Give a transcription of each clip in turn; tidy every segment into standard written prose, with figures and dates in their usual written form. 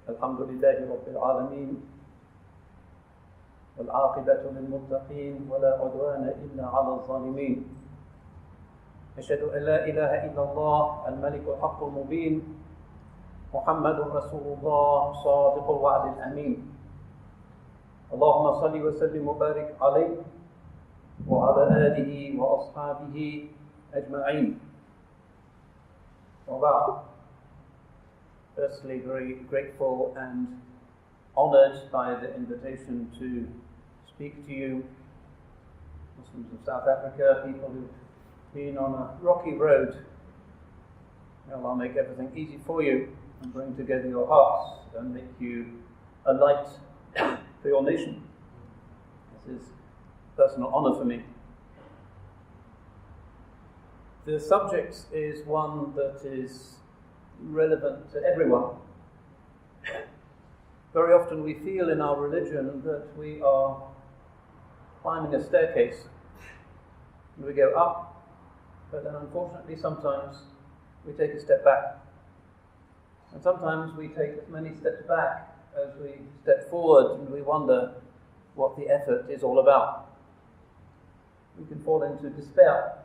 الحمد لله رب العالمين والعاقبة للمتقين ولا عدوان إلا على الظالمين أشهد أن لا إله إلا الله الملك الحق المبين محمد رسول الله صادق الوعد الأمين اللهم صل وسلم وبارك عليه وعلى آله وأصحابه أجمعين. وبعد. Firstly, very grateful and honoured by the invitation to speak to you, Muslims of South Africa, people who've been on a rocky road. May Allah make everything easy for you and bring together your hearts and make you a light for your nation. This is personal honour for me. The subject is one that is relevant to everyone. Very often we feel in our religion that we are climbing a staircase and we go up, but then unfortunately sometimes we take a step back. And sometimes we take as many steps back as we step forward, and we wonder what the effort is all about. We can fall into despair.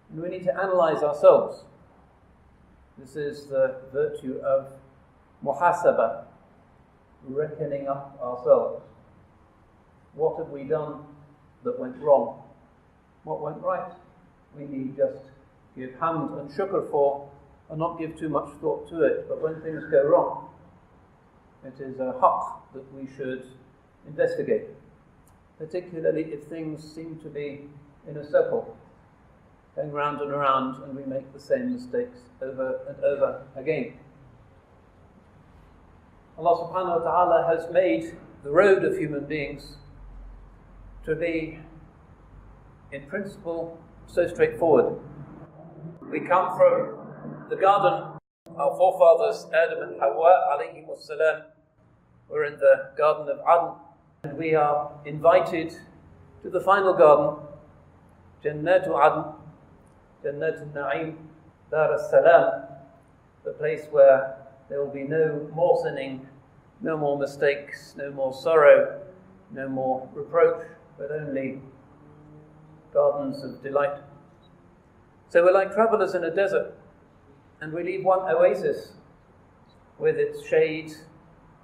And we need to analyze ourselves. This is the virtue of muhasabah, reckoning up ourselves. What have we done that went wrong? What went right? We need just give hamd and shukr for and not give too much thought to it. But when things go wrong, it is a haqq that we should investigate, particularly if things seem to be in a circle, going round and around, and we make the same mistakes over and over again. Allah subhanahu wa ta'ala has made the road of human beings to be, in principle, so straightforward. We come from the garden, our forefathers Adam and Hawa alayhim wassalam were in the garden of Aden, and we are invited to the final garden, Jannatu Aden, Jannat al-Na'im, Dar al-Salam, the place where there will be no more sinning, no more mistakes, no more sorrow, no more reproach, but only gardens of delight. So we're like travellers in a desert, and we leave one oasis with its shade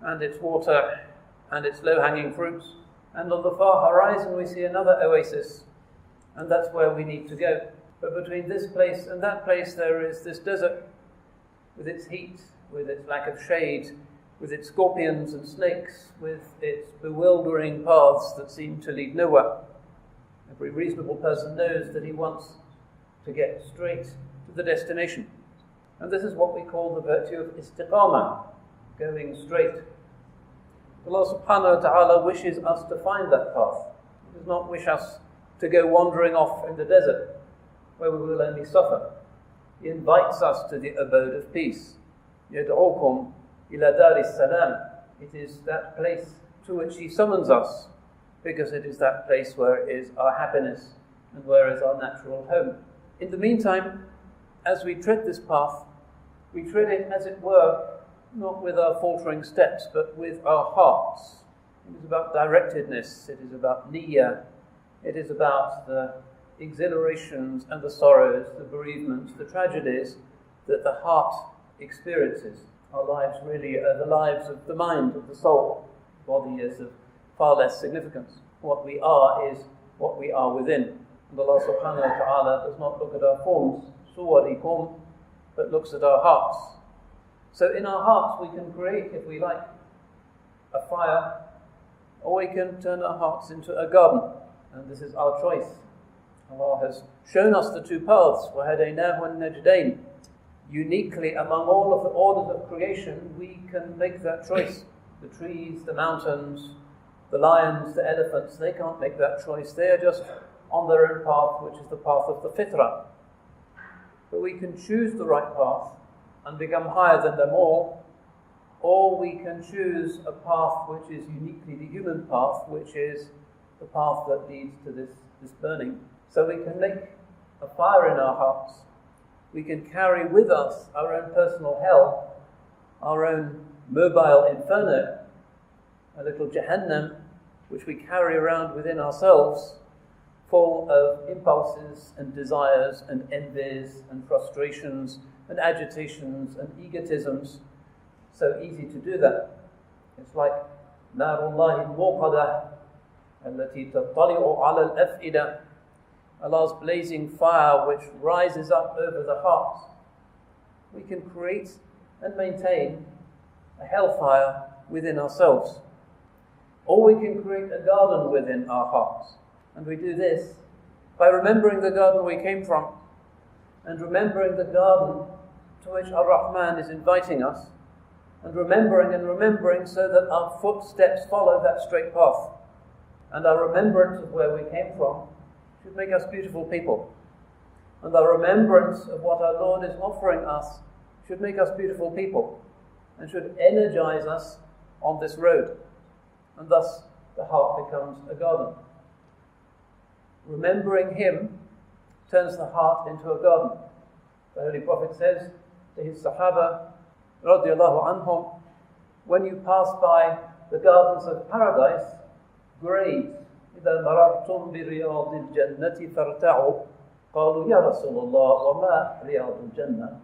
and its water and its low-hanging fruits, and on the far horizon we see another oasis, and that's where we need to go. But between this place and that place there is this desert with its heat, with its lack of shade, with its scorpions and snakes, with its bewildering paths that seem to lead nowhere. Every reasonable person knows that he wants to get straight to the destination. And this is what we call the virtue of istiqamah, going straight. Allah subhanahu wa ta'ala wishes us to find that path. He does not wish us to go wandering off in the desert, where we will only suffer. He invites us to the abode of peace. يَدْعُوكُمْ إِلَى دَارِ السَّلَامِ. It is that place to which He summons us, because it is that place where is our happiness and where is our natural home. In the meantime, as we tread this path, we tread it, as it were, not with our faltering steps, but with our hearts. It is about directedness, it is about niyyah, it is about the exhilarations and the sorrows, the bereavements, the tragedies that the heart experiences. Our lives really are the lives of the mind, of the soul. The body is of far less significance. What we are is what we are within. And Allah subhanahu wa ta'ala does not look at our forms, suwarikum, but looks at our hearts. So in our hearts we can create, if we like, a fire, or we can turn our hearts into a garden. And this is our choice. Allah has shown us the two paths. وَهَدَيْنَاهُ النَّجْدَيْنِ. Uniquely among all of the orders of creation, we can make that choice. The trees, the mountains, the lions, the elephants, they can't make that choice. They are just on their own path, which is the path of the fitrah. But we can choose the right path and become higher than them all, or we can choose a path which is uniquely the human path, which is the path that leads to this burning. So we can make a fire in our hearts. We can carry with us our own personal hell, our own mobile inferno, a little Jahannam which we carry around within ourselves, full of impulses and desires and envies and frustrations and agitations and egotisms. So easy to do that. It's like Narullahi al-Muqadah التي تطلع على الأفئدة, Allah's blazing fire which rises up over the heart. We can create and maintain a hellfire within ourselves. Or we can create a garden within our hearts. And we do this by remembering the garden we came from and remembering the garden to which Ar-Rahman is inviting us, and remembering so that our footsteps follow that straight path. And our remembrance of where we came from should make us beautiful people. And our remembrance of what our Lord is offering us should make us beautiful people and should energize us on this road. And thus the heart becomes a garden. Remembering Him turns the heart into a garden. The Holy Prophet says to his Sahaba, radiyallahu anhum, when you pass by the gardens of paradise, graze. إذا مررتم برياض الجنة فارتعوا قالوا يا رسول الله وما رياض الجنة.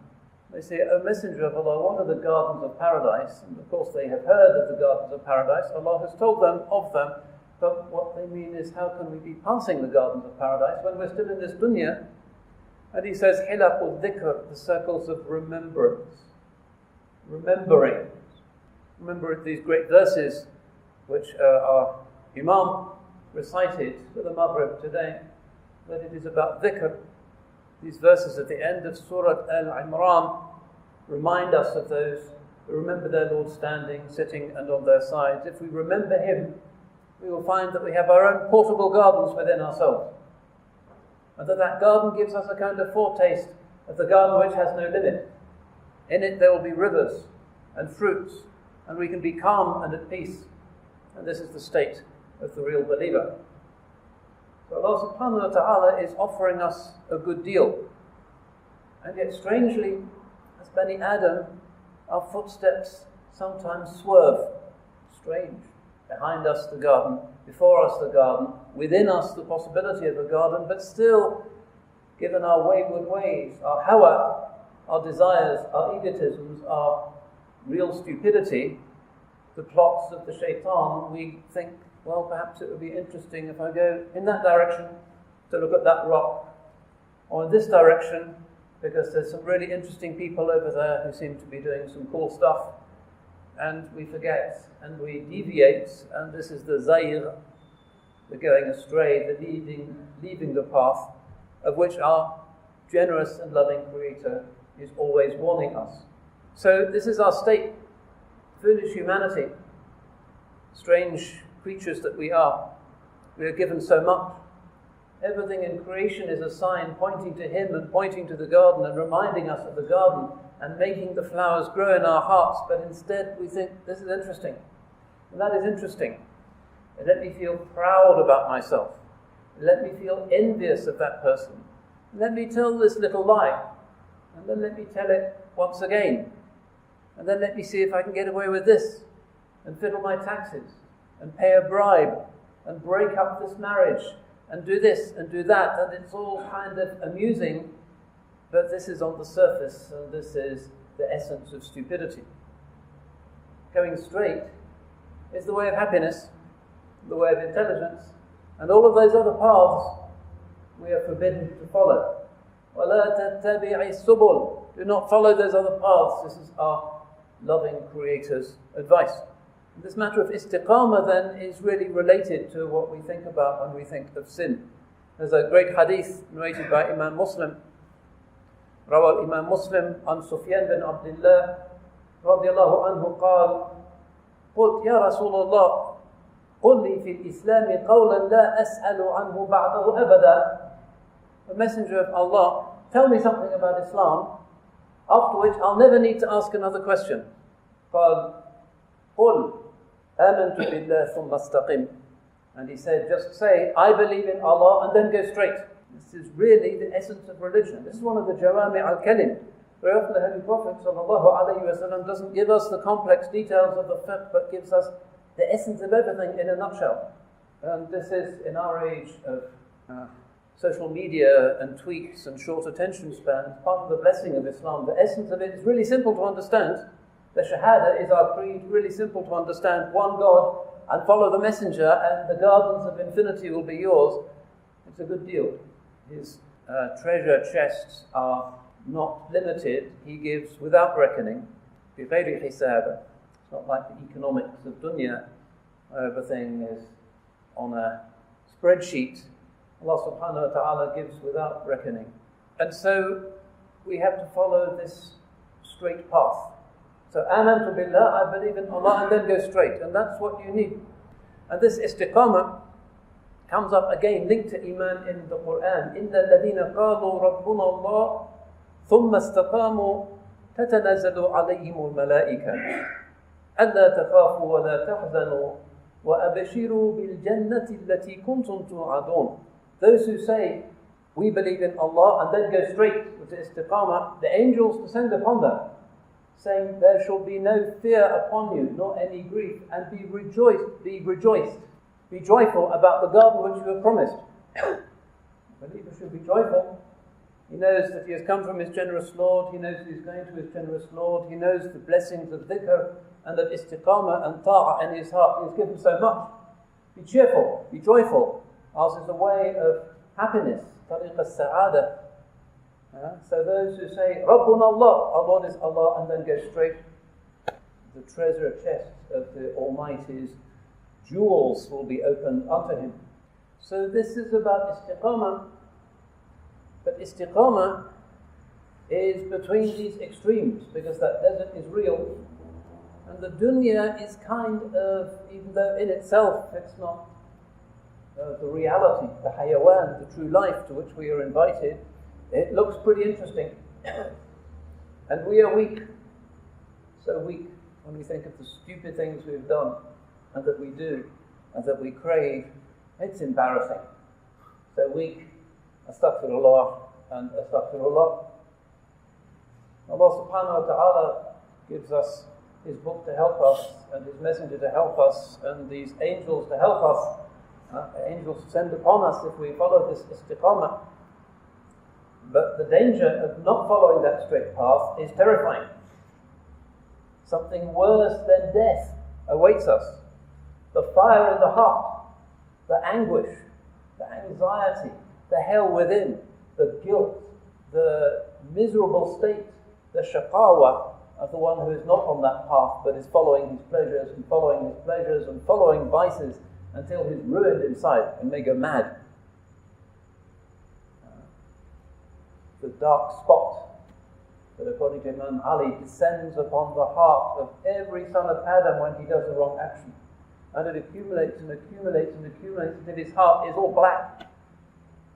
They say, O Messenger of Allah, what are the gardens of paradise? And of course they have heard of the gardens of paradise. Allah has told them of them. But what they mean is, how can we be passing the gardens of paradise when we're still in this dunya? And he says, Hilaqul dhikr, the circles of remembrance. Remembering. Remember these great verses which our imam recited for the Maghrib today, that it is about dhikr. These verses at the end of Surah Al-Imran remind us of those who remember their Lord standing, sitting and on their sides. If we remember Him, we will find that we have our own portable gardens within ourselves. And that garden gives us a kind of foretaste of the garden which has no limit. In it there will be rivers and fruits, and we can be calm and at peace. And this is the state of the real believer. So Allah subhanahu wa ta'ala is offering us a good deal. And yet strangely, as Bani Adam, our footsteps sometimes swerve. Strange. Behind us the garden, before us the garden, within us the possibility of a garden, but still, given our wayward ways, our hawa, our desires, our egotisms, our real stupidity, the plots of the shaitan, we think, well, perhaps it would be interesting if I go in that direction to look at that rock, or in this direction, because there's some really interesting people over there who seem to be doing some cool stuff. And we forget, and we deviate, and this is the zayr, the going astray, the leaving the path, of which our generous and loving Creator is always warning us. So this is our state, foolish humanity, strange creatures that we are. We are given so much. Everything in creation is a sign pointing to Him and pointing to the garden and reminding us of the garden and making the flowers grow in our hearts, but instead we think, this is interesting, and that is interesting. And let me feel proud about myself. Let me feel envious of that person. Let me tell this little lie, and then let me tell it once again. And then let me see if I can get away with this, and fiddle my taxes, and pay a bribe, and break up this marriage, and do this, and do that, and it's all kind of amusing. But this is on the surface, and this is the essence of stupidity. Going straight is the way of happiness, the way of intelligence, and all of those other paths we are forbidden to follow. وَلَا تَتَّبِعِ السُّبُلِ. Do not follow those other paths. This is our loving Creator's advice. And this matter of istiqamah then is really related to what we think about when we think of sin. There's a great hadith narrated by Imam Muslim. روى الإمام مسلم عن سفيان بن عبد الله رضي الله عنه قال قلت يا رسول الله قل لي في الإسلام قولا لا أسأل عنه بعده أبدا. The Messenger of Allah, tell me something about Islam, after which I'll never need to ask another question. قال قل آمنت بالله ثم استقم. And he said, just say, I believe in Allah, and then go straight. This is really the essence of religion. This is one of the Jawami al-Kalim. Very often the Holy Prophet ﷺ doesn't give us the complex details of the fiqh, but gives us the essence of everything in a nutshell. And this is, in our age of social media and tweets and short attention spans, part of the blessing of Islam. The essence of it is really simple to understand. The Shahada is our creed, really simple to understand. One God, and follow the messenger, and the gardens of infinity will be yours. It's a good deal. His treasure chests are not limited. He gives without reckoning. بِغَيْرِ حِسَابٍ. It's not like the economics of dunya. Everything is on a spreadsheet. Allah subhanahu wa ta'ala gives without reckoning. And so we have to follow this straight path. So, amantu billah, I believe in Allah, and then go straight. And that's what you need. And this istiqamah comes up again, linked to iman in the Quran. إِنَّ الَّذِينَ قَالُوا رَبُّنَا اللَّهُ ثُمَّ اسْتَقَامُوا تَتَنَزَّلُ عَلَيْهِمُ الْمَلَائِكَةُ أَلَّا تَخَافُوا وَلَا تَحْزَنُوا وَأَبْشِرُوا بِالْجَنَّةِ الَّتِي كُنْتُمْ تُوعَدُونَ. Those who say, we believe in Allah, and then go straight with the istiqamah, the angels descend upon them, saying, there shall be no fear upon you, nor any grief, and be rejoiced, be joyful about the garden which you have promised. The believer should be joyful. He knows that he has come from his generous Lord, he knows he is going to his generous Lord, he knows the blessings of dhikr and of istiqamah and ta'ah in his heart. He has given so much. Be cheerful, be joyful. Ours is a way of happiness, tariq al-sa'adah. So those who say, Rabbuna Allah, our Lord is Allah, and then go straight, the treasure chest of the Almighty's jewels will be opened unto him. So this is about istiqamah, but istiqamah is between these extremes, because that desert is real, and the dunya is kind of, even though in itself it's not the reality, the hayawan, the true life to which we are invited, it looks pretty interesting. And we are weak, so weak when we think of the stupid things we've done and that we do and that we crave. It's embarrassing. So weak, astaghfirullah and astaghfirullah. Allah subhanahu wa ta'ala gives us His book to help us and His messenger to help us and these angels to help us. Angels descend upon us if we follow this istiqamah. But the danger of not following that straight path is terrifying. Something worse than death awaits us. The fire in the heart, the anguish, the anxiety, the hell within, the guilt, the miserable state, the shaqawa of the one who is not on that path but is following his pleasures and following his pleasures and following vices until he's ruined inside and may go mad. The dark spot that, according to Imam Ali, descends upon the heart of every son of Adam when he does the wrong action. And it accumulates and accumulates and accumulates until his heart is all black,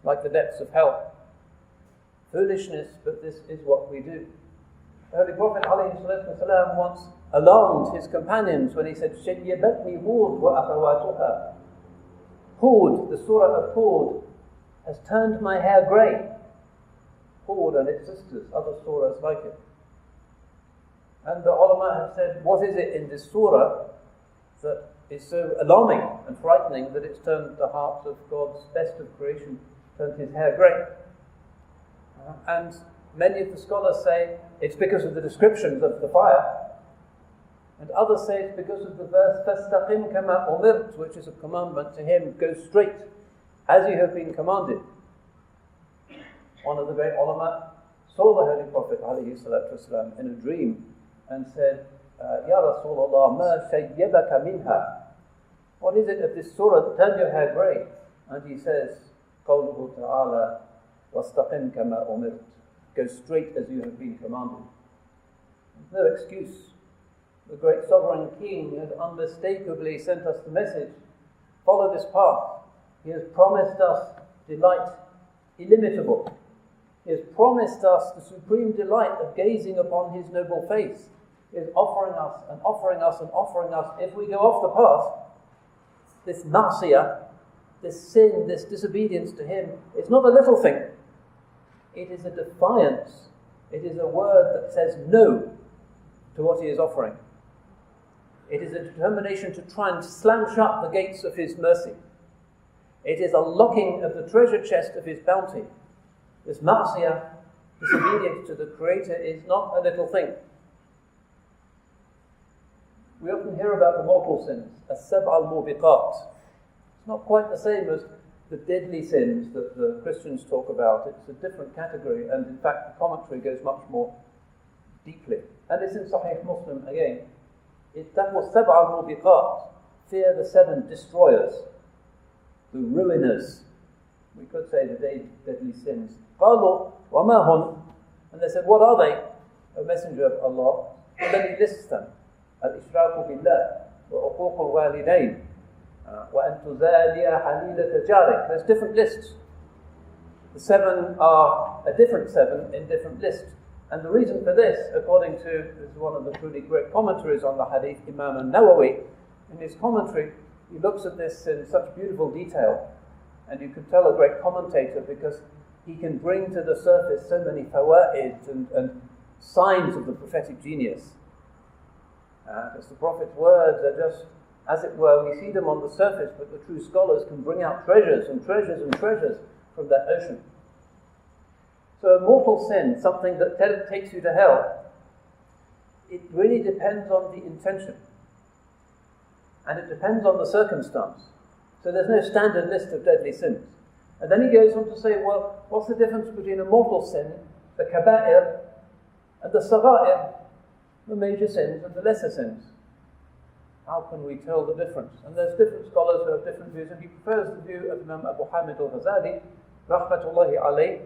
like the depths of hell. Foolishness, but this is what we do. The Holy Prophet ﷺ once alarmed his companions when he said, شَيَّبَتْنِي هُودْ وَأَخَوَاتُهَا. Hud, the surah of Hud, has turned my hair grey. Hud and its sisters, other surahs like it. And the ulama have said, what is it in this surah that is so alarming and frightening that it's turned the hearts of God's best of creation, turned his hair grey? And many of the scholars say it's because of the descriptions of the fire, and others say it's because of the verse فَاسْتَقِمْ كَمَا أُمِرْتَ, which is a commandment to him, go straight as you have been commanded. One of the great ulama saw the Holy Prophet ﷺ in a dream and said, Ya Rasulullah, ma shayyabaka minha. What is it of this surah that turned your hair grey? And he says, قَوْلُهُ تَعَالَى وَاسْتَقِمْ كَمَا أُمِرْتَ. Go straight as you have been commanded. There's no excuse. The great sovereign king has unmistakably sent us the message. Follow this path. He has promised us delight illimitable. He has promised us the supreme delight of gazing upon his noble face. He is offering us and offering us and offering us. If we go off the path, this ma'siyah, this sin, this disobedience to him, it's not a little thing. It is a defiance It is a word that says no to what he is offering. It is a determination to try and slam shut the gates of his mercy. It is a locking of the treasure chest of his bounty. This ma'siyah, disobedience to the Creator, is not a little thing. We often hear about the mortal sins, as-sab' al-mubiqat. It's not quite the same as the deadly sins that the Christians talk about. It's a different category, and in fact the commentary goes much more deeply. And it's in Sahih Muslim again. That was sab' al-mubiqat, fear the 7 destroyers, the ruiners. We could say the deadly sins. قَالُوا وَمَا هُنْ. And they said, what are they, O Messenger of Allah? And then he lists them. الإشراك بالله وعقوق الوالدين وأن تزالي حليلة جارك. There's different lists. The 7 are a different 7 in different lists. And the reason for this, according to this is one of the truly great commentaries on the hadith, Imam al-Nawawi, in his commentary, he looks at this in such beautiful detail. And you can tell a great commentator because he can bring to the surface so many fawaid and signs of the prophetic genius. Because the Prophet's words are just, as it were, we see them on the surface, but the true scholars can bring out treasures and treasures and treasures from that ocean. So a mortal sin, something that takes you to hell, it really depends on the intention. And it depends on the circumstance. So there's no standard list of deadly sins. And then he goes on to say, well, what's the difference between a mortal sin, the kaba'ir, and the sagha'ir, the major sins and the lesser sins? How can we tell the difference? And there's different scholars who have different views, and he prefers the view of Imam Abu Hamid al-Ghazali, rahmatullahi alayh,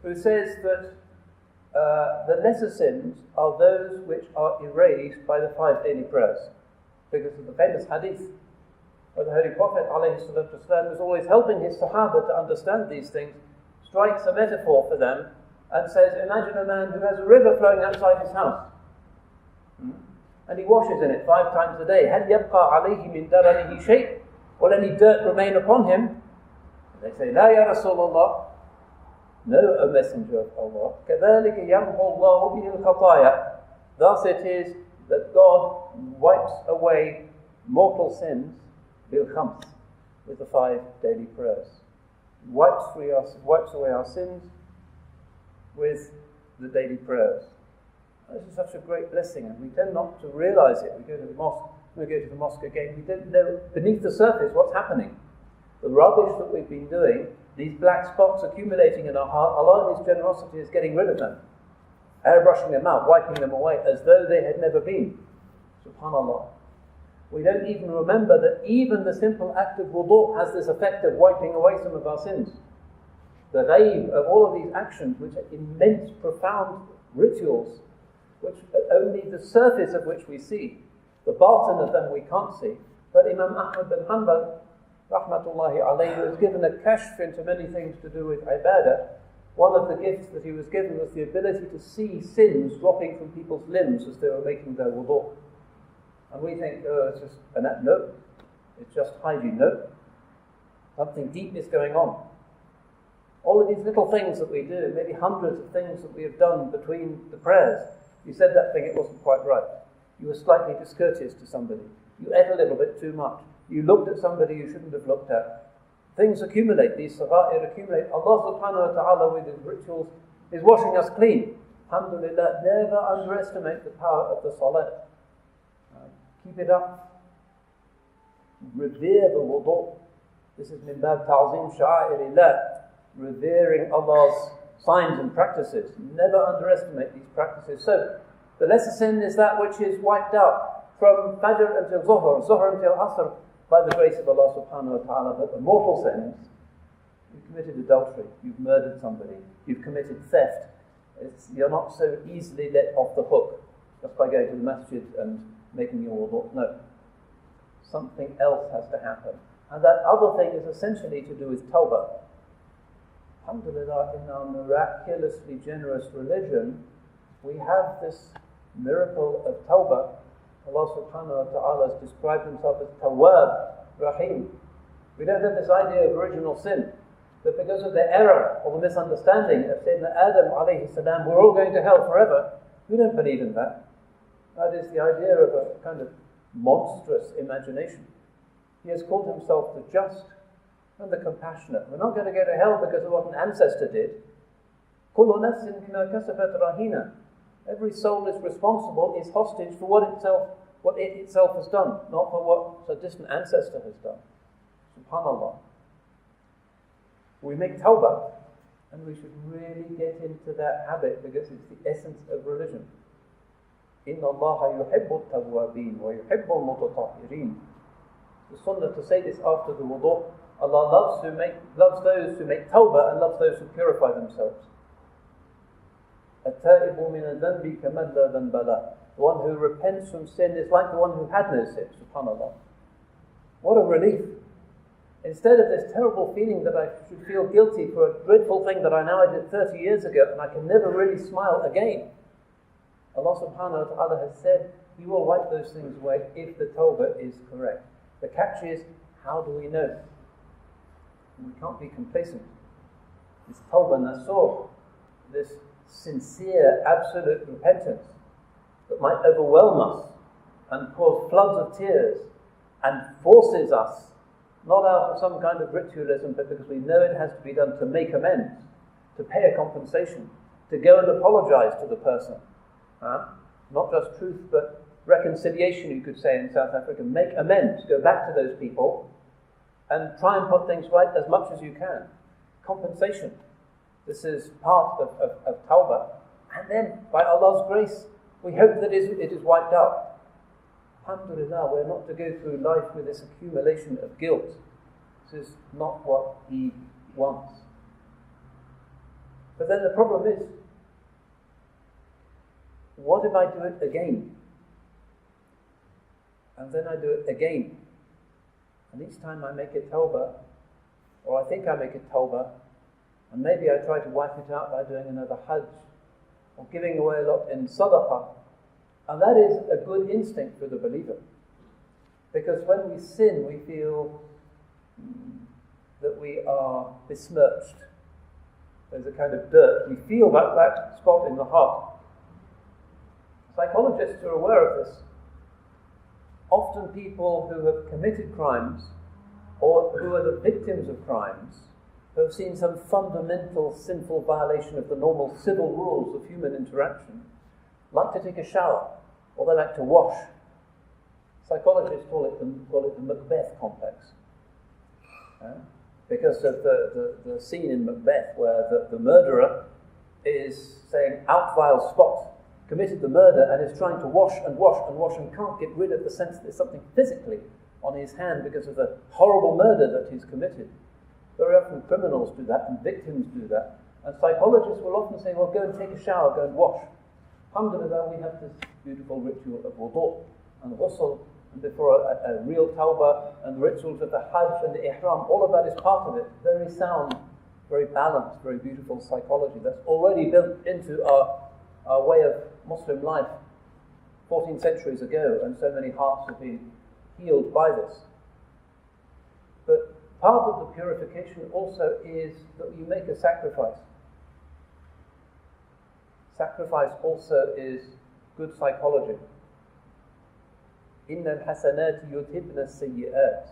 who says that the lesser sins are those which are erased by the 5 daily prayers. Because of the famous hadith where the Holy Prophet ﷺ was always helping his Sahaba to understand these things, strikes a metaphor for them and says, imagine a man who has a river flowing outside his house. And he washes in it 5 times a day. هَلْ يَبْقَى عَلَيْهِ مِنْ دَرَنِهِ شَيْءٍ. Will any dirt remain upon him? And they say, لَا يَا رَسُولَ اللَّهِ. No, O Messenger of Allah. كَذَلِكَ يَمْحُ اللَّهُ بِهِ الْخَطَايَا. Thus it is that God wipes away mortal sins bil-khams, with the 5 daily prayers. He wipes away our sins with the daily prayers. This is such a great blessing, and we tend not to realize it. We go to the mosque again, we don't know beneath the surface what's happening. The rubbish that we've been doing, these black spots accumulating in our heart, Allah's generosity is getting rid of them, airbrushing them out, wiping them away as though they had never been. SubhanAllah. We don't even remember that even the simple act of wudu has this effect of wiping away some of our sins. The ghaib of all of these actions, which are immense, profound rituals, which only the surface of which we see, the batin of them we can't see. But Imam Ahmad bin Hanbal, rahmatullahi alayhi, was given a kashf into many things to do with ibadah. One of the gifts that he was given was the ability to see sins dropping from people's limbs as they were making their wudu. And we think, oh, it's just an act. No, it's just hygiene. No, something deep is going on. All of these little things that we do, maybe hundreds of things that we have done between the prayers. You said that thing, it wasn't quite right. You were slightly discourteous to somebody. You ate a little bit too much. You looked at somebody you shouldn't have looked at. Things accumulate, these sagha'ir accumulate. Allah subhanahu wa ta'ala with His rituals is washing us clean. Alhamdulillah, never underestimate the power of the salat. Keep it up. Revere the wudu. This is min bab ta'zim sha'airillah. Revering Allah's signs and practices. Never underestimate these practices. So, the lesser sin is that which is wiped out from Fajr until Zuhr until Asr, by the grace of Allah subhanahu wa ta'ala. But the mortal sins, you've committed adultery, you've murdered somebody, you've committed theft. You're not so easily let off the hook just by going to the masjid and making your wudu. No. Something else has to happen. And that other thing is essentially to do with tawbah. Alhamdulillah, in our miraculously generous religion, we have this miracle of tawbah. Allah subhanahu wa ta'ala has described Himself as Tawwab, Rahim. We don't have this idea of original sin, that because of the error or the misunderstanding of Sayyidina Adam alayhi salam, we're all going to hell forever. We don't believe in that. That is the idea of a kind of monstrous imagination. He has called himself the just and the compassionate. We're not going to go to hell because of what an ancestor did. كُلُّ نَفْسٍ بِمَا كَسَبَتْ رَهِينَةٌ. Every soul is responsible, is hostage for what it itself has done, not for what a distant ancestor has done. SubhanAllah. We make tawbah, and we should really get into that habit because it's the essence of religion. إِنَّ اللَّهَ يُحِبُّ التَّوَّابِينَ وَيُحِبُّ الْمُتَطَهِّرِينَ. The sunnah to say this after the wudu. Allah loves those who make tawbah and loves those who purify themselves. التائب من الذنب كمن لا ذنب له. The one who repents from sin is like the one who had no sin. SubhanAllah. What a relief. Instead of this terrible feeling that I should feel guilty for a dreadful thing that I did 30 years ago and I can never really smile again, Allah subhanahu wa ta'ala has said He will wipe those things away if the tawbah is correct. The catch is, how do we know? We can't be complacent. This tawbah nasuh, this sincere, absolute repentance that might overwhelm us and cause floods of tears and forces us, not out of some kind of ritualism, but because we know it has to be done to make amends, to pay a compensation, to go and apologize to the person. Not just truth, but reconciliation, you could say in South Africa. Make amends, go back to those people and try and put things right as much as you can. Compensation. This is part of tawbah. And then, by Allah's grace, we hope that it is wiped out. Alhamdulillah, we're not to go through life with this accumulation of guilt. This is not what He wants. But then the problem is, what if I do it again? And then I do it again. And each time I make a tawbah, or I think I make a tawbah, and maybe I try to wipe it out by doing another hajj, or giving away a lot in sadaqah. And that is a good instinct for the believer. Because when we sin, we feel that we are besmirched. There's a kind of dirt. We feel that spot in the heart. Psychologists are aware of this. Often people who have committed crimes, or who are the victims of crimes, who have seen some fundamental sinful violation of the normal civil rules of human interaction, like to take a shower, or they like to wash. Psychologists call it the Macbeth complex. Because of the scene in Macbeth where the murderer is saying, "Out vile spot," committed the murder and is trying to wash and can't get rid of the sense that there's something physically on his hand because of the horrible murder that he's committed. Very often criminals do that and victims do that. And psychologists will often say, well, go and take a shower, go and wash. Alhamdulillah, we have this beautiful ritual of wudu and ghusl, and before a real tawbah, and the rituals of the hajj and the ihram, all of that is part of it. Very sound, very balanced, very beautiful psychology that's already built into our way of Muslim life 14 centuries ago, and so many hearts have been healed by this. But part of the purification also is that you make a sacrifice. Sacrifice also is good psychology. إِنَّ الْحَسَنَاتِ يُذْهِبْنَ السَّيِّئَاتِ.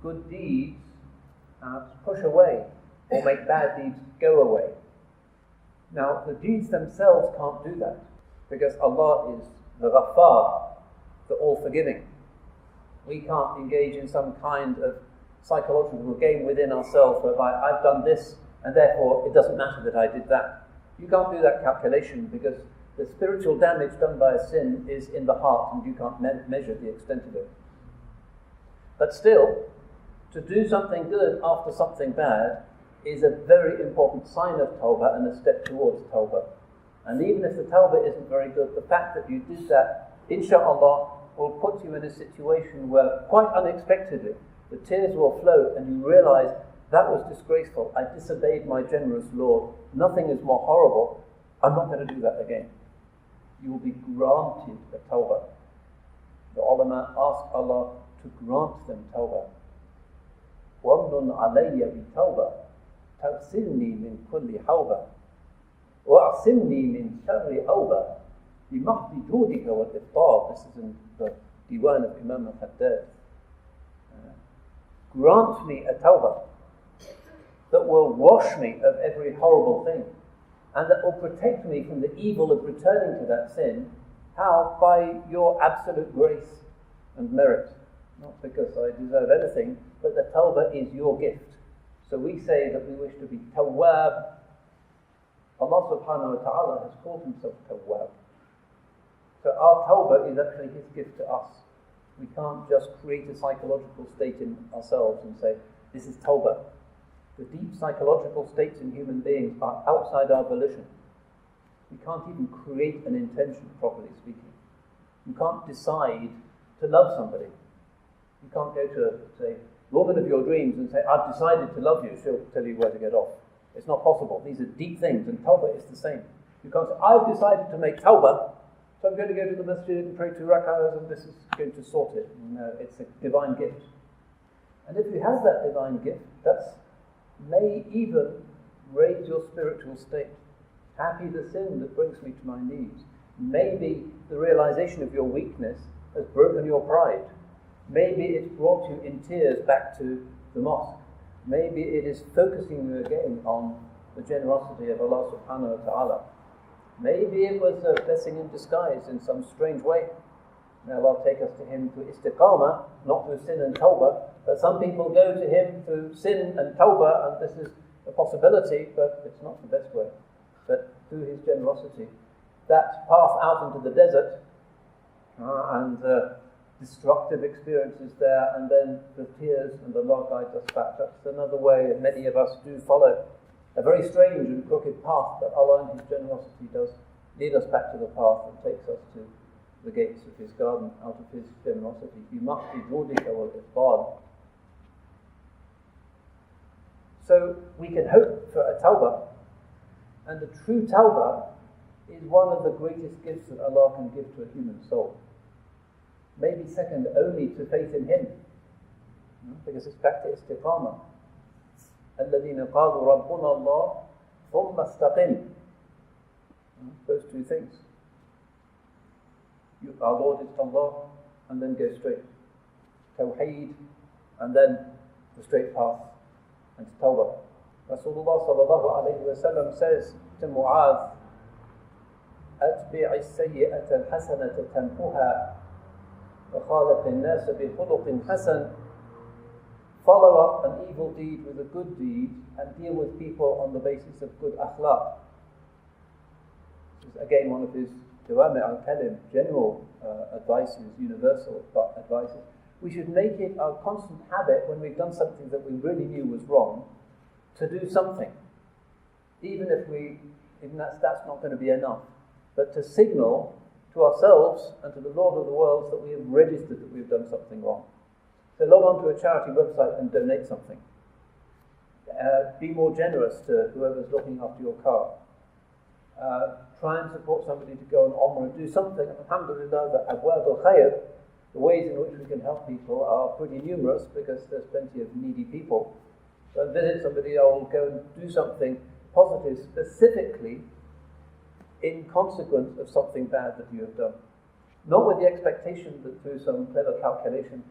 Good deeds push away or make bad deeds go away. Now, the deeds themselves can't do that, because Allah is the Ghaffar, the all-forgiving. We can't engage in some kind of psychological game within ourselves whereby I've done this and therefore it doesn't matter that I did that. You can't do that calculation, because the spiritual damage done by a sin is in the heart and you can't measure the extent of it. But still, to do something good after something bad is a very important sign of tawbah and a step towards tawbah. And even if the tawbah isn't very good, the fact that you did that, insha'Allah, will put you in a situation where, quite unexpectedly, the tears will flow and you realize, that was disgraceful, I disobeyed my generous Lord, nothing is more horrible, I'm not going to do that again. You will be granted a tawbah. The ulama ask Allah to grant them tawbah. وَمْنُنْ عَلَيَّ بِتَوْبَةٍ. تغسلني من كل حوبة وأعصمني من شر أوبة بمحض جودك والإفضال. This is in the Diwan of Imam al-Haddad. Grant me a tawbah that will wash me of every horrible thing and that will protect me from the evil of returning to that sin. How? By your absolute grace and merit. Not because I deserve anything, but the tawbah is your gift. So we say that we wish to be tawwab. Allah subhanahu wa ta'ala has called himself tawwab. So our tawbah is actually his gift to us. We can't just create a psychological state in ourselves and say, this is tawbah. The deep psychological states in human beings are outside our volition. We can't even create an intention, properly speaking. You can't decide to love somebody. You can't go to, say, woman of your dreams and say, I've decided to love you. She'll tell you where to get off. It's not possible. These are deep things, and tawbah is the same. You can't say, I've decided to make tawbah, so I'm going to go to the masjid and pray 2 rak'ahs and this is going to sort it. No, it's a divine gift. And if you have that divine gift, that may even raise your spiritual state. Happy the sin that brings me to my knees. Maybe the realization of your weakness has broken your pride. Maybe it's brought you in tears back to the mosque. Maybe it is focusing you again on the generosity of Allah subhanahu wa ta'ala. Maybe it was a blessing in disguise in some strange way. May Allah take us to him through istiqamah, not through sin and tawbah. But some people go to him through sin and tawbah, and this is a possibility, but it's not the best way. But through his generosity, that path out into the desert, and destructive experiences there, and then the tears, and Allah guides us back. That's another way, and many of us do follow a very strange and crooked path, but Allah in his generosity does lead us back to the path and takes us to the gates of his garden out of his generosity. بِمَحْضِ جُودِكَ وَالْإِفْضَالِ. So we can hope for a tawbah, and the true tawbah is one of the greatest gifts that Allah can give to a human soul. Maybe second only to faith in him, because it's back to istiqamah. الَّذِينَ قَالُوا رَبُّنَا اللَّهُ ثُمَّ اسْتَقِمْ. Those two things. Our Lord is Allah, and then go straight. Tawheed, and then the straight path, and tawbah. Rasulullah sallallahu alayhi wa sallam says to Mu'adh, أَتْبِعِ السَّيِّئَةَ الْحَسَنَةَ تَمْحُهَا وَخَالِقِ النَّاسَ بِخُلُقٍ حَسَنٍ. Follow up an evil deed with a good deed, and deal with people on the basis of good akhlaq. This is again one of his Jawami' al-Kalim, general advices, universal advices. We should make it our constant habit when we've done something that we really knew was wrong, to do something. Even that's not going to be enough. But to signal to ourselves and to the Lord of the worlds that we have registered that we've done something wrong. So log on to a charity website and donate something. Be more generous to whoever's looking after your car. Try and support somebody to go on Umrah, do something. Alhamdulillah, the abwab al-khayr, the ways in which we can help people are pretty numerous because there's plenty of needy people. So visit somebody or go and do something positive specifically in consequence of something bad that you have done. Not with the expectation that through some clever calculation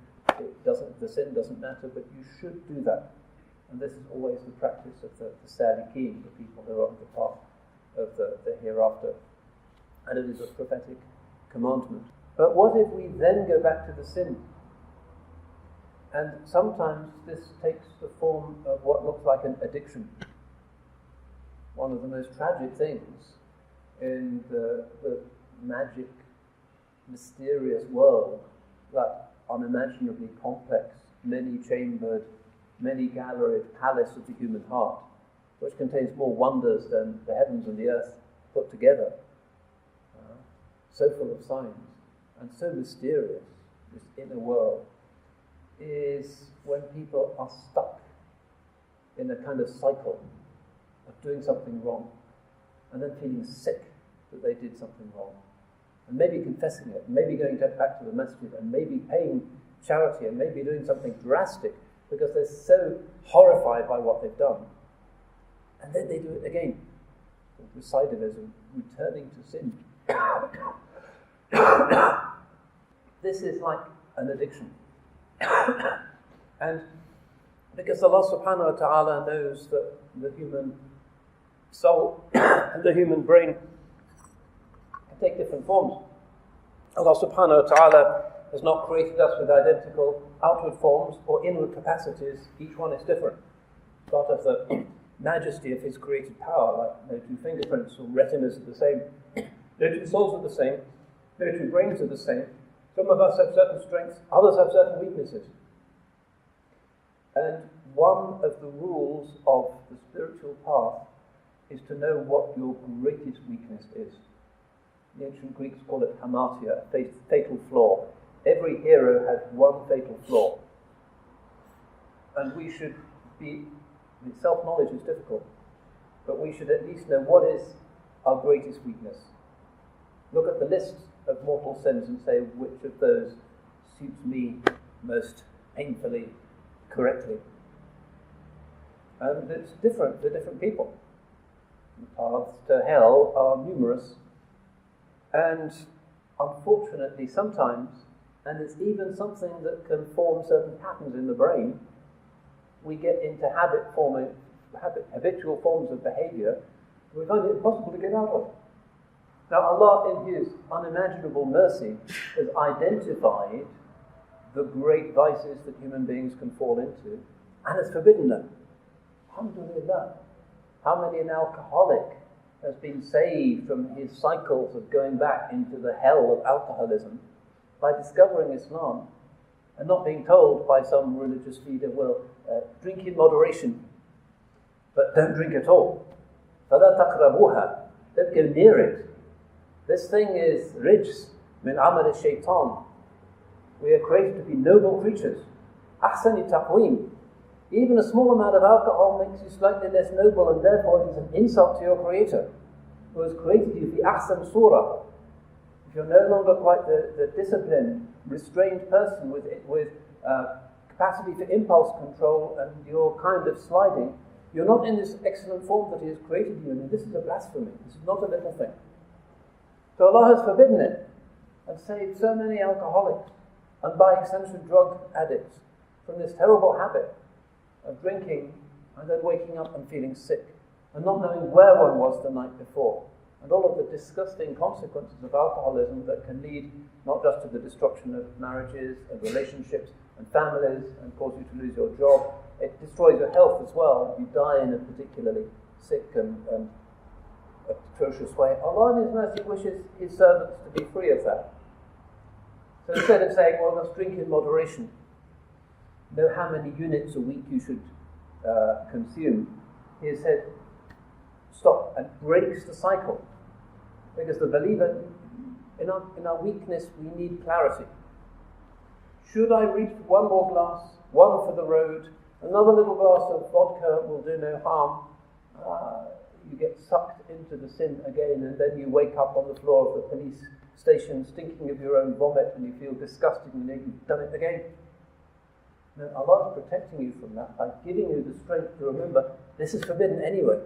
the sin doesn't matter, but you should do that. And this is always the practice of the salikin, the people who are on the path of the hereafter. And it is a prophetic commandment. But what if we then go back to the sin? And sometimes this takes the form of what looks like an addiction. One of the most tragic things in the magic, mysterious world, that unimaginably complex, many-chambered, many-galleried palace of the human heart, which contains more wonders than the heavens and the earth put together, so full of signs, and so mysterious, this inner world, is when people are stuck in a kind of cycle of doing something wrong, and then feeling sick that they did something wrong, and maybe confessing it, maybe going back to the masjid, and maybe paying charity, and maybe doing something drastic, because they're so horrified by what they've done. and then they do it again. Recidivism, returning to sin. This is like an addiction. And because Allah subhanahu wa ta'ala knows that the human soul and the human brain can take different forms. Allah subhanahu wa ta'ala has not created us with identical outward forms or inward capacities. Each one is different. Part of the majesty of His created power, like no two fingerprints or retinas are the same, no two souls are the same, no two brains are the same. Some of us have certain strengths, others have certain weaknesses. And one of the rules of the spiritual path is to know what your greatest weakness is. The ancient Greeks call it hamartia, a fatal flaw. Every hero has one fatal flaw. And we should be, self-knowledge is difficult, but we should at least know what is our greatest weakness. Look at the list of mortal sins and say which of those suits me most painfully, correctly. And it's different for different people. The paths to hell are numerous, and unfortunately sometimes, and it's even something that can form certain patterns in the brain, we get into habitual forms of behavior we find it impossible to get out of. Now Allah, in His unimaginable mercy, has identified the great vices that human beings can fall into and has forbidden them. Alhamdulillah. How many an alcoholic has been saved from his cycles of going back into the hell of alcoholism by discovering Islam and not being told by some religious leader, well, drink in moderation, but don't drink at all. فَلَا تَقْرَبُوهَا. Don't go near it. This thing is rijs min amal shaitan. We are created to be noble creatures. أحسن تقويم. Even a small amount of alcohol makes you slightly less noble, and therefore it is an insult to your Creator, who has created you fi ahsan surah. If you're no longer quite the disciplined, restrained person with capacity for impulse control, and you're kind of sliding, you're not in this excellent form that He has created you in. And this is a blasphemy. This is not a little thing. So Allah has forbidden it and saved so many alcoholics and by extension drug addicts from this terrible habit of drinking and then waking up and feeling sick and not knowing where one was the night before, and all of the disgusting consequences of alcoholism that can lead not just to the destruction of marriages and relationships and families and cause you to lose your job, it destroys your health as well. You die in a particularly sick and atrocious way. Allah in His mercy wishes His servants to be free of that. So instead of saying, well, let's drink in moderation, know how many units a week you should consume, He has said, stop, and breaks the cycle. Because the believer, in our weakness, we need clarity. Should I reach for one more glass, one for the road, another little glass of vodka will do no harm? You get sucked into the sin again, and then you wake up on the floor of the police station stinking of your own vomit, and you feel disgusted and you've done it again. No, Allah is protecting you from that by giving you the strength to remember this is forbidden anyway.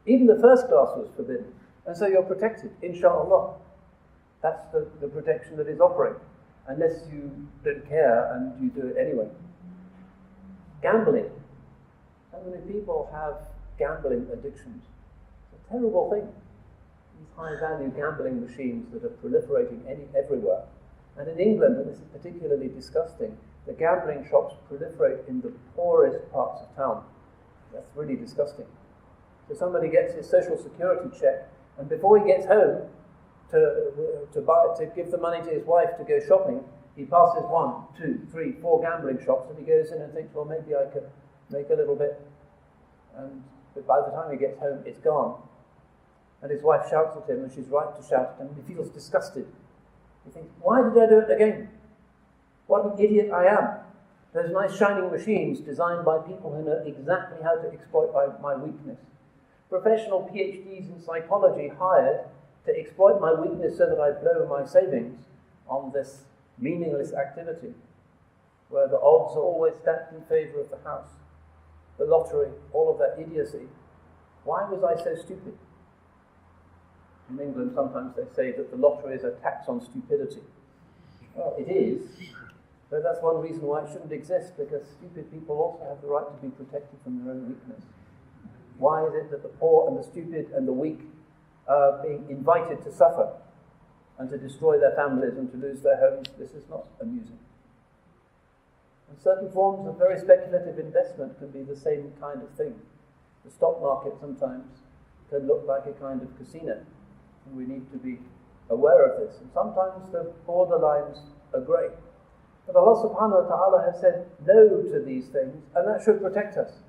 Even the first glass was forbidden, and so you're protected, inshallah. That's the protection that is offering, unless you don't care and you do it anyway. Gambling. How many people have gambling addictions? It's a terrible thing. These high-value gambling machines that are proliferating everywhere. And in England, and this is particularly disgusting, the gambling shops proliferate in the poorest parts of town. That's really disgusting. So somebody gets his social security check, and before he gets home to give the money to his wife to go shopping, he passes 1, 2, 3, 4 gambling shops, and he goes in and thinks, well, maybe I could make a little bit. But by the time he gets home, it's gone. And his wife shouts at him, and she's right to shout at him, and he feels disgusted. He thinks, why did I do it again? What an idiot I am. Those nice shining machines designed by people who know exactly how to exploit my weakness. Professional PhDs in psychology hired to exploit my weakness so that I blow my savings on this meaningless activity, where the odds are always stacked in favor of the house. The lottery, all of that idiocy. Why was I so stupid? In England, sometimes they say that the lottery is a tax on stupidity. Well, it is, but that's one reason why it shouldn't exist, because stupid people also have the right to be protected from their own weakness. Why is it that the poor and the stupid and the weak are being invited to suffer and to destroy their families and to lose their homes? This is not amusing. And certain forms of very speculative investment can be the same kind of thing. The stock market sometimes can look like a kind of casino, and we need to be aware of this. And sometimes the borderlines are grey. But Allah subhanahu wa ta'ala has said no to these things, and that should protect us.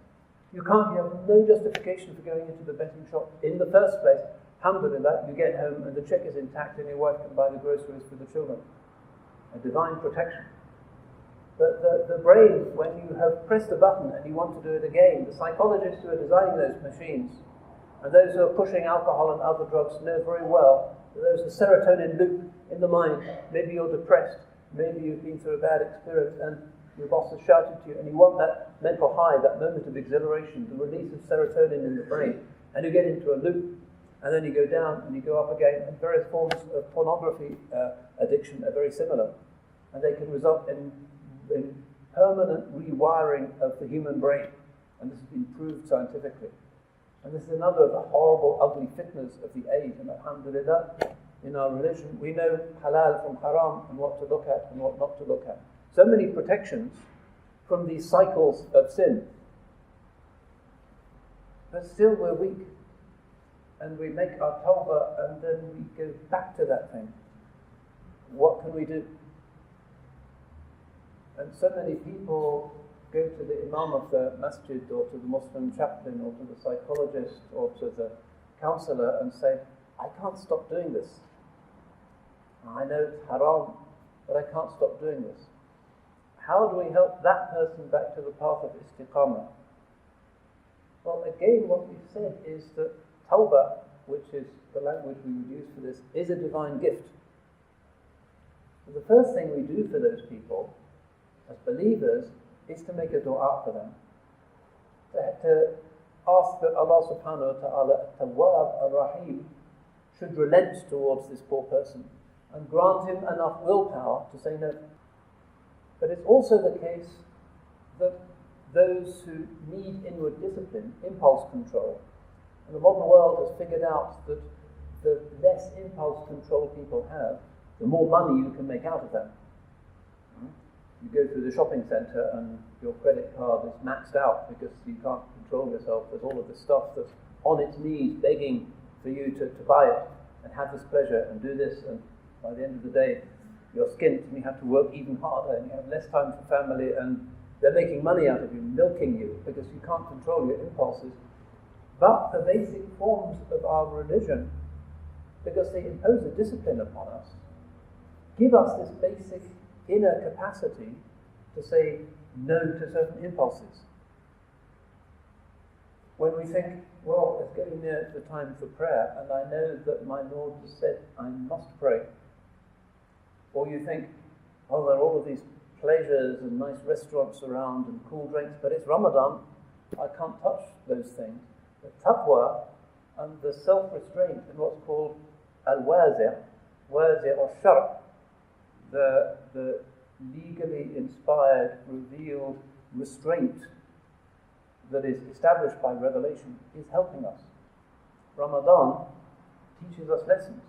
You have no justification for going into the betting shop in the first place. Alhamdulillah, you get home and the cheque is intact and your wife can buy the groceries for the children. A divine protection. But the brain, when you have pressed the button and you want to do it again, the psychologists who are designing those machines and those who are pushing alcohol and other drugs know very well that there's a serotonin loop in the mind. Maybe you're depressed, maybe you've been through a bad experience and your boss has shouted to you and you want that mental high, that moment of exhilaration, the release of serotonin in the brain, and you get into a loop, and then you go down and you go up again, and various forms of pornography addiction are very similar, and they can result in permanent rewiring of the human brain, and this has been proved scientifically. And this is another of the horrible, ugly fitnas of the age, and alhamdulillah, in our religion, we know halal from haram and what to look at and what not to look at. So many protections from these cycles of sin. But still we're weak. And we make our tawbah and then we go back to that thing. What can we do? And so many people go to the imam of the masjid or to the Muslim chaplain or to the psychologist or to the counsellor and say, I can't stop doing this. I know it's haram, but I can't stop doing this. How do we help that person back to the path of istiqamah? Well, again, what we've said is that tawbah, which is the language we would use for this, is a divine gift. So the first thing we do for those people, as believers, is to make a dua for them. To ask that Allah subhanahu wa ta'ala, Tawwab ar-Rahim, should relent towards this poor person and grant him enough willpower to say no. But it's also the case that those who need inward discipline, impulse control, and the modern world has figured out that the less impulse control people have, the more money you can make out of them. You go through the shopping centre and your credit card is maxed out because you can't control yourself. There's all of this stuff that's on its knees begging for you to buy it and have this pleasure and do this, and by the end of the day you're skint and you have to work even harder and you have less time for family, and they're making money out of you, milking you because you can't control your impulses. But the basic forms of our religion, because they impose a discipline upon us, give us this basic inner capacity to say no to certain impulses. When we think, well, it's getting near the time for prayer, and I know that my Lord has said I must pray. Or you think, oh, there are all of these pleasures and nice restaurants around and cool drinks, but it's Ramadan, I can't touch those things. The taqwa and the self-restraint in what's called al-wazi' or shar', the legally inspired, revealed restraint that is established by revelation, is helping us. Ramadan teaches us lessons.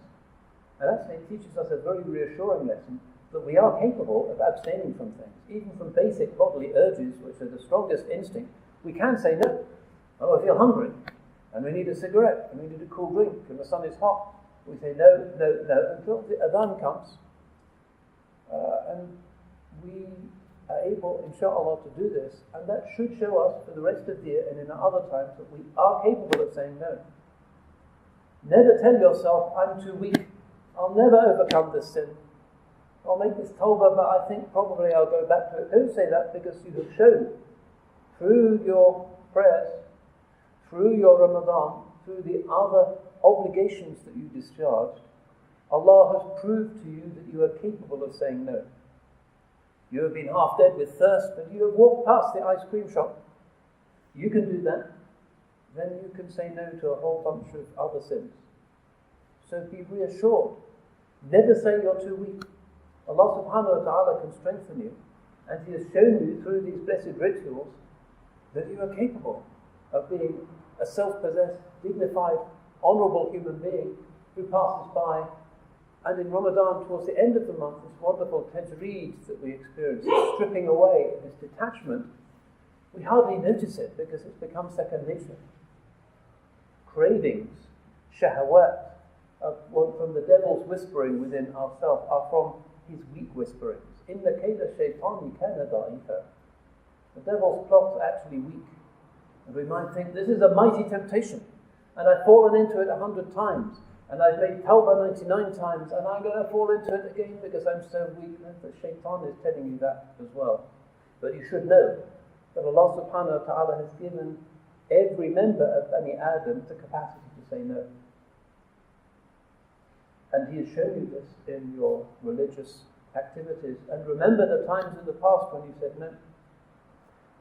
And actually it teaches us a very reassuring lesson that we are capable of abstaining from things, even from basic bodily urges, which are the strongest instinct. We can say no. Oh, I feel hungry, and we need a cigarette, and we need a cool drink, and the sun is hot. We say no, no, no, until the adhan comes. And we are able, inshallah, to do this, and that should show us for the rest of the year and in other times that we are capable of saying no. Never tell yourself, I'm too weak, I'll never overcome this sin. I'll make this tawbah, but I think probably I'll go back to it. Don't say that, because you have shown through your prayers, through your Ramadan, through the other obligations that you discharged, Allah has proved to you that you are capable of saying no. You have been half dead with thirst, but you have walked past the ice cream shop. You can do that. then you can say no to a whole bunch of other sins. So be reassured. Never say you're too weak. Allah subhanahu wa ta'ala can strengthen you, and He has shown you through these blessed rituals that you are capable of being a self-possessed, dignified, honourable human being who passes by. And in Ramadan, towards the end of the month, this wonderful tajreed that we experience, this stripping away, this detachment, we hardly notice it because it's become second nature. Cravings, shahawat, from the devil's whispering within ourselves are from his weak whisperings. In the kayda shaytani kana da'ifa. The devil's plots are actually weak. And we might think, this is a mighty temptation, and I've fallen into it 100 times, and I've made tawbah 99 times, and I'm going to fall into it again because I'm so weak. The shaitan is telling you that as well. But you should know that Allah subhanahu wa ta'ala has given every member of Bani Adam the capacity to say no. And He has shown you this in your religious activities. And remember the times in the past when you said no.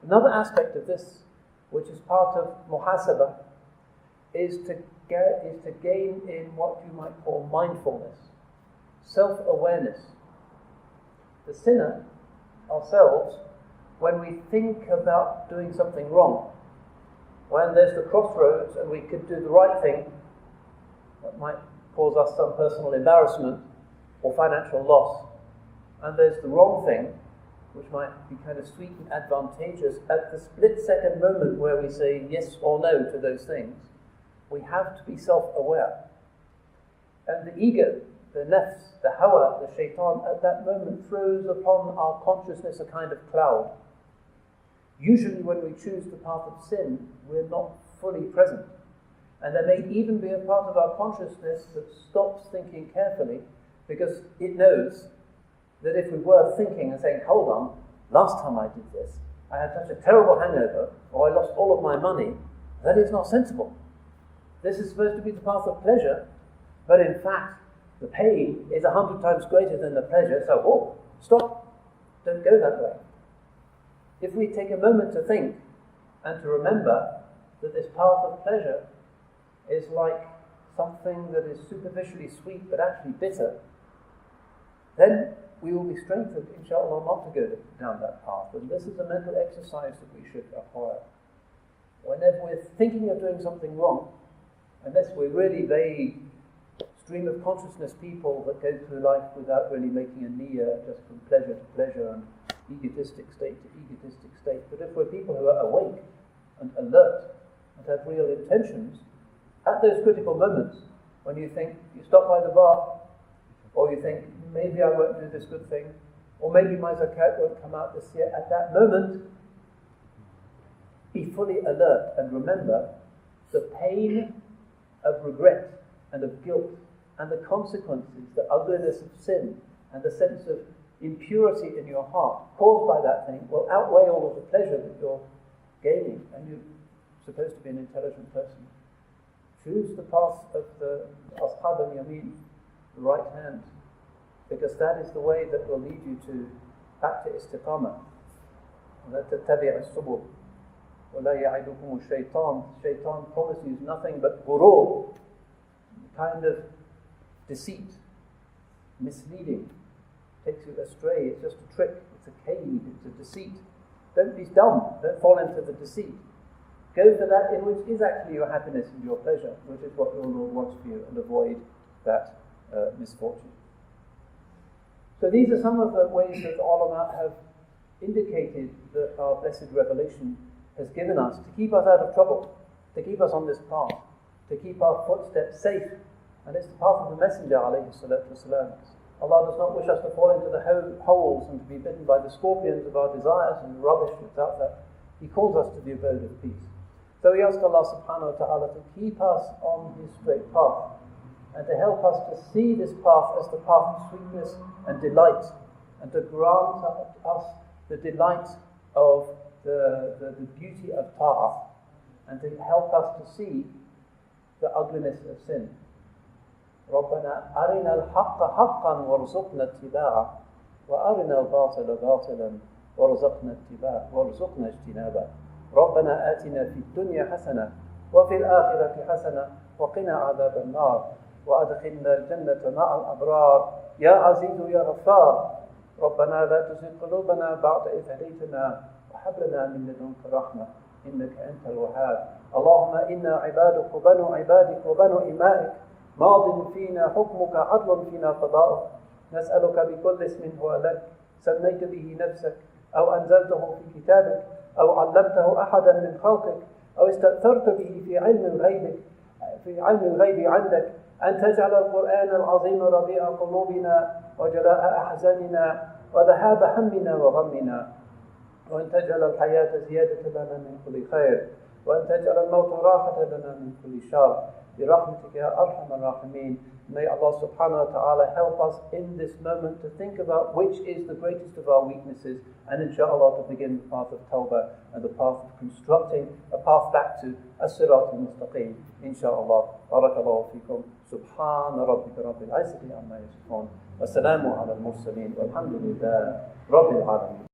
Another aspect of this, which is part of muhasabah, is to gain in what you might call mindfulness, self-awareness. The sinner, ourselves, when we think about doing something wrong, when there's the crossroads and we could do the right thing, that might cause us some personal embarrassment or financial loss, and there's the wrong thing, which might be kind of sweet and advantageous, at the split-second moment where we say yes or no to those things, we have to be self-aware. And the ego, the nafs, the hawa, the shaitan, at that moment throws upon our consciousness a kind of cloud. Usually when we choose the path of sin, we're not fully present. And there may even be a part of our consciousness that stops thinking carefully because it knows that if we were thinking and saying, hold on, last time I did this, I had such a terrible hangover, or I lost all of my money, that is not sensible. This is supposed to be the path of pleasure, but in fact, the pain is 100 times greater than the pleasure, so, stop, don't go that way. If we take a moment to think and to remember that this path of pleasure is like something that is superficially sweet but actually bitter, then we will be strengthened, inshallah, not to go down that path. And this is a mental exercise that we should acquire. Whenever we're thinking of doing something wrong, unless we're really vague, stream of consciousness people that go through life without really making a niyyah, just from pleasure to pleasure and egotistic state to egotistic state. But if we're people who are awake and alert and have real intentions, at those critical moments, when you think, you stop by the bar, or you think, maybe I won't do this good thing, or maybe my zakat won't come out this year, at that moment, be fully alert and remember the pain of regret and of guilt and the consequences, the ugliness of sin and the sense of impurity in your heart caused by that thing will outweigh all of the pleasure that you're gaining, and you're supposed to be an intelligent person. Choose the path of the ashab al-yamin, the right hand, because that is the way that will lead you back to istiqamah. وَلَا تَتَّبِعَ السُّبُلَ وَلَا يَعِدُكُمُ الشَّيْطَانُ. Shaitan promises nothing but ghurur, kind of deceit, misleading, takes you astray. It's just a trick, it's a caid, it's a deceit. Don't be dumb, don't fall into the deceit. Go for that in which is actually your happiness and your pleasure, which is what your Lord wants for you, and avoid that misfortune. So these are some of the ways that the ulama have indicated that our blessed revelation has given us to keep us out of trouble, to keep us on this path, to keep our footsteps safe. And it's the path of the Messenger, alayhi salatu wasalam. Allah does not wish us to fall into the holes and to be bitten by the scorpions of our desires and the rubbish that's out there. He calls us to the abode of peace. So we ask Allah subhanahu wa ta'ala to keep us on His straight path and to help us to see this path as the path of sweetness and delight, and to grant us the delight of the beauty of ta'ah, and to help us to see the ugliness of sin. رَبَّنَا أَرِنَا الْحَقَّ حَقًّا وَارْزُقْنَا اتِّبَاعَهُ وَأَرِنَا الْبَاطِلَ بَاطِلًا وَارْزُقْنَا اجْتِنَابَهُ رَبَّنَا آتِنَا فِي الدُّنْيَا حَسَنَةً وفي الآخرة حسنة وقنا عذاب النار وأدخلنا الجنة مع الأبرار يا عزيز يا غفار. ربنا لا تزغ قلوبنا بعد إذ هديتنا وهب لنا من لدنك رحمة إنك أنت الوهاب. اللهم إنا عبادك وبنو عبادك وبنو إمائك ماض فينا حكمك عدل فينا قضاؤك. نسألك بكل اسم هو لك سميت به نفسك أو أنزلته في كتابك أو علمته أحدا من خلقك أو استأثرت به في علم الغيب عندك أن تجعل القرآن العظيم ربيع قلوبنا وجلاء أحزاننا وذهاب همنا وغمنا، وأن تجعل الحياة زيادة لنا من كل خير، وأن تجعل الموت راحة لنا من كل شر برحمتك يا أرحم الراحمين. May Allah subhanahu wa ta'ala help us in this moment to think about which is the greatest of our weaknesses, and inshallah to begin the path of tawbah and the path of constructing a path back to as-sirat al-mustaqim. Inshallah. Barakallahu fikum. Subhana rabbika rabbil izzati amma yasifun. Wa salamu ala al-mursaleen. Walhamdulillah rabbil alamin.